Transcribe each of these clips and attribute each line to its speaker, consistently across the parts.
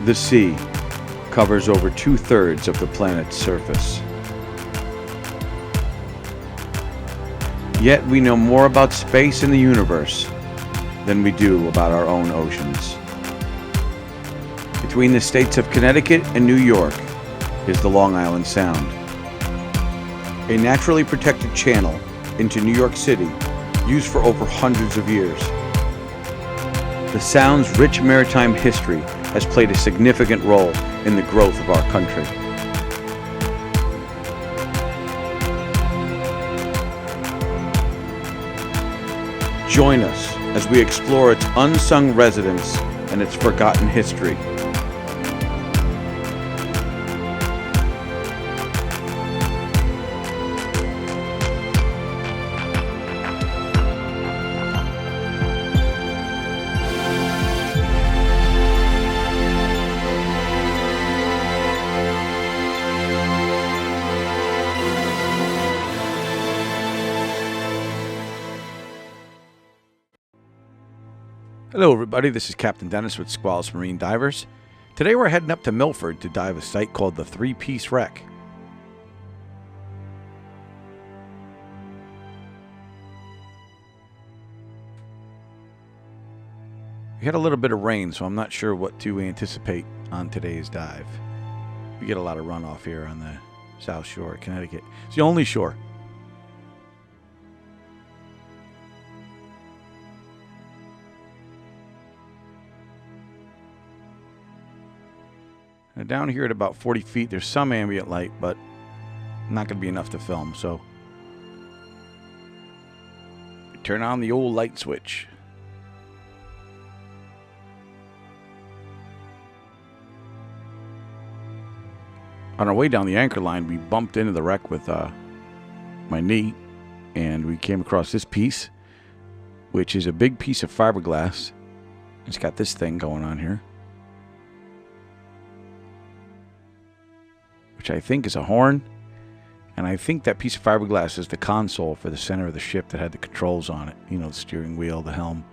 Speaker 1: The sea covers over 2/3 of the planet's surface. Yet we know more about space and the universe than we do about our own oceans. Between the states of Connecticut and New York is the Long Island Sound, a naturally protected channel into New York City used for over hundreds of years. The Sound's rich maritime history has played a significant role in the growth of our country. Join us as we explore its unsung residents and its forgotten history. Hello everybody, this is Captain Dennis with Squalus Marine Divers. Today we're heading up to Milford to dive a site called the Three-Piece Wreck. We had a little bit of rain, so I'm not sure what to anticipate on today's dive. We get a lot of runoff here on the South Shore of Connecticut. It's the only shore. Now down here at about 40 feet, there's some ambient light, but not going to be enough to film, so turn on the old light switch. On our way down the anchor line, we bumped into the wreck with my knee, and we came across this piece, which is a big piece of fiberglass. It's got this thing going on here, which I think is a horn, and I think that piece of fiberglass is the console for the center of the ship that had the controls on it. You know, the steering wheel, the helm.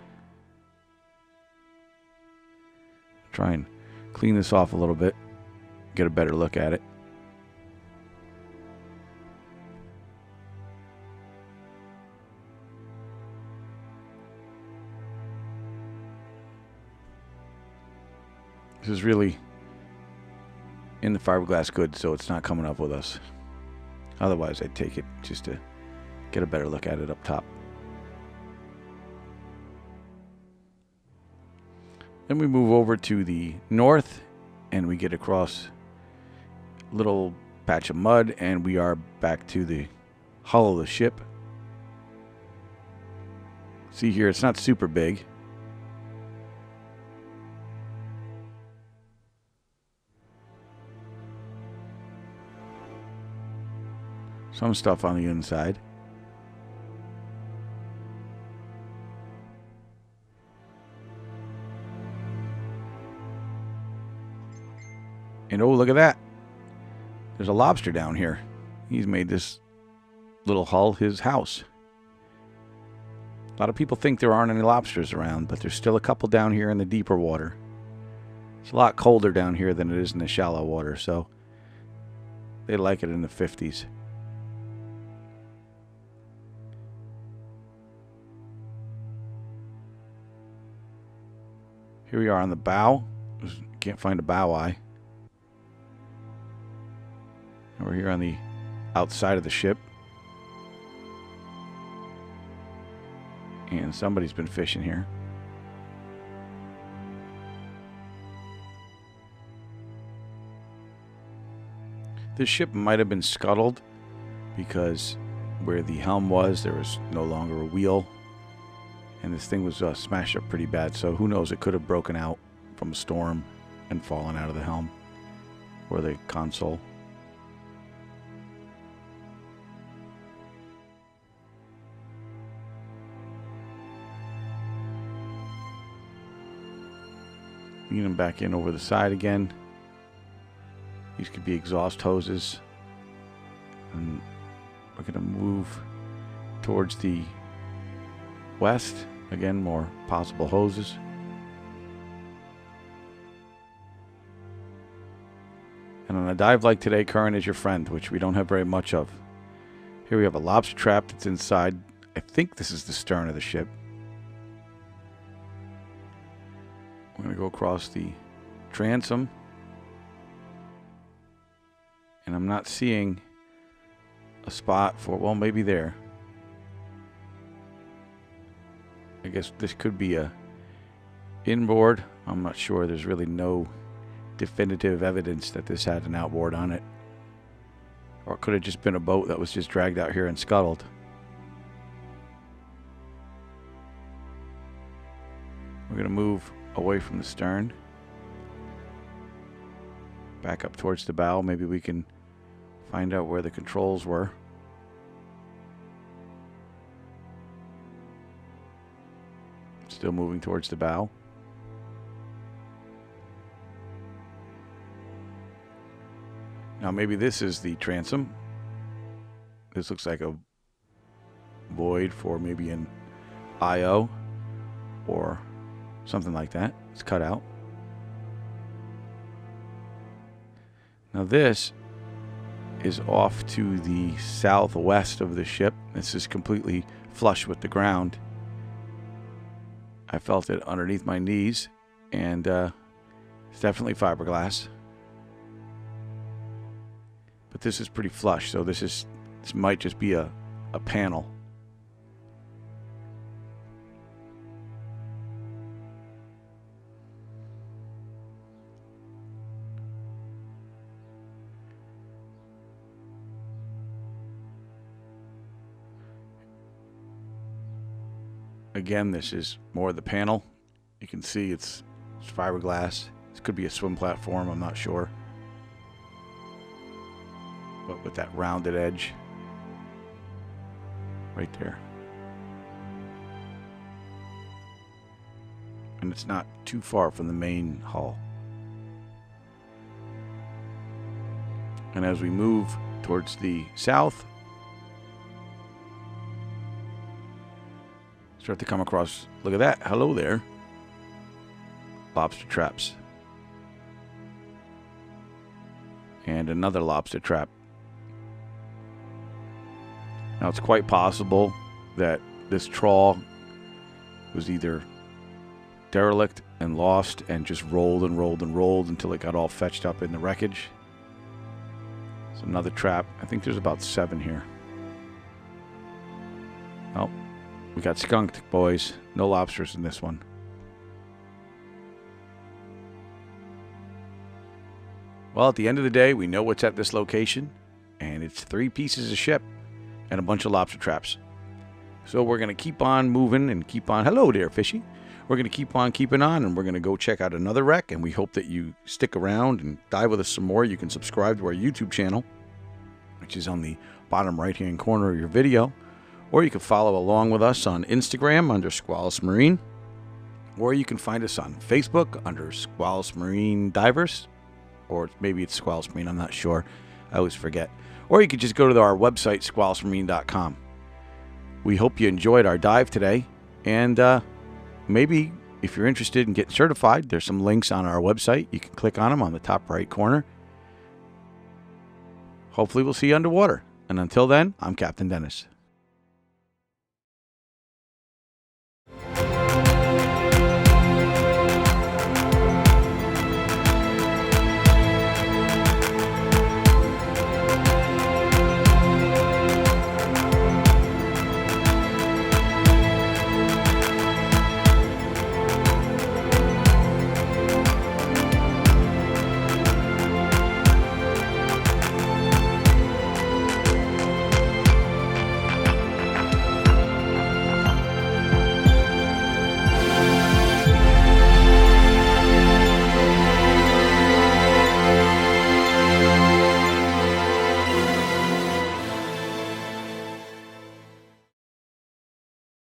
Speaker 1: Try and clean this off a little bit, get a better look at it. This is really in the fiberglass good, so it's not coming up with us. Otherwise I'd take it just to get a better look at it up top. Then we move over to the north and we get across a little patch of mud and we are back to the hull of the ship. See here, it's not super big. Some stuff on the inside. And oh, look at that. There's a lobster down here. He's made this little hull his house. A lot of people think there aren't any lobsters around, but there's still a couple down here in the deeper water. It's a lot colder down here than it is in the shallow water, so they like it in the 50s. Here we are on the bow. Can't find a bow eye. And we're here on the outside of the ship. And somebody's been fishing here. This ship might have been scuttled because where the helm was, there was no longer a wheel. And this thing was smashed up pretty bad, so who knows, it could have broken out from a storm and fallen out of the helm or the console. Lean them back in over the side again. These could be exhaust hoses. And we're going to move towards the west. Again, more possible hoses. And on a dive like today, current is your friend, which we don't have very much of. Here we have a lobster trap that's inside. I think this is the stern of the ship. We're going to go across the transom. And I'm not seeing a spot for, well, maybe there. I guess this could be a inboard. I'm not sure. There's really no definitive evidence that this had an outboard on it. Or it could have just been a boat that was just dragged out here and scuttled. We're going to move away from the stern. Back up towards the bow. Maybe we can find out where the controls were. Still moving towards the bow. Now maybe this is the transom. This looks like a void for maybe an IO or something like that. It's cut out. Now this is off to the southwest of the ship. This is completely flush with the ground. I felt it underneath my knees, and it's definitely fiberglass. But this is pretty flush, so this might just be a panel. Again, this is more of the panel. You can see it's fiberglass. This could be a swim platform, I'm not sure. But with that rounded edge right there. And it's not too far from the main hull. And as we move towards the south, start to come across, look at that, hello there, lobster traps. And another lobster trap. Now it's quite possible that this trawl was either derelict and lost and just rolled and rolled and rolled until it got all fetched up in the wreckage. It's another trap. I think there's about 7 here. Oh, we got skunked, boys. No lobsters in this one. Well, at the end of the day, we know what's at this location, and it's 3 pieces of ship and a bunch of lobster traps. So we're going to keep on moving and keep on. Hello there, fishy. We're going to keep on keeping on, and we're going to go check out another wreck, and we hope that you stick around and dive with us some more. You can subscribe to our YouTube channel, which is on the bottom right-hand corner of your video, or you can follow along with us on Instagram under Squalus Marine, or you can find us on Facebook under Squalus Marine Divers, or maybe it's Squalus Marine, I'm not sure. I always forget. Or you could just go to our website, squalusmarine.com. We hope you enjoyed our dive today, and maybe if you're interested in getting certified, there's some links on our website. You can click on them on the top right corner. Hopefully we'll see you underwater. And until then, I'm Captain Dennis.